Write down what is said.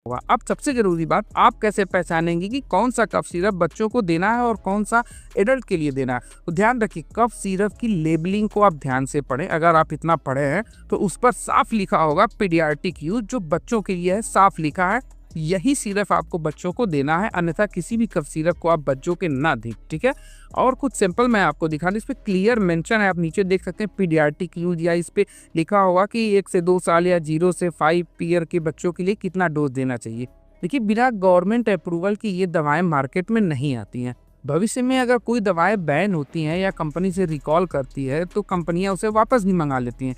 होगा। अब सबसे ज़रूरी बात, आप कैसे पहचानेंगे कि कौन सा कफ सिरप बच्चों को देना है और कौन सा एडल्ट के लिए देना है? तो ध्यान रखिए, कफ सिरप की लेबलिंग को आप ध्यान से पढ़ें। अगर आप इतना पढ़े हैं तो उस पर साफ लिखा होगा पीडियाट्रिक यूज, जो बच्चों के लिए है, साफ लिखा है। यही सिरप आपको बच्चों को देना है, अन्यथा किसी भी कफ सिरप को आप बच्चों के ना दें, ठीक है। और कुछ सिंपल मैं आपको दिखा दूं, इस पे क्लियर मेंशन है, आप नीचे देख सकते हैं पीडियाट्रिक यूज, या इस पे लिखा होगा कि 1 से 2 साल या 0 से 5 ईयर के बच्चों के लिए कितना डोज देना चाहिए। देखिए, बिना गवर्नमेंट अप्रूवल की ये दवाएं मार्केट में नहीं आती हैं। भविष्य में अगर कोई दवाएं बैन होती हैं या कंपनी से रिकॉल करती है तो कंपनियां उसे वापस भी मंगा लेती हैं।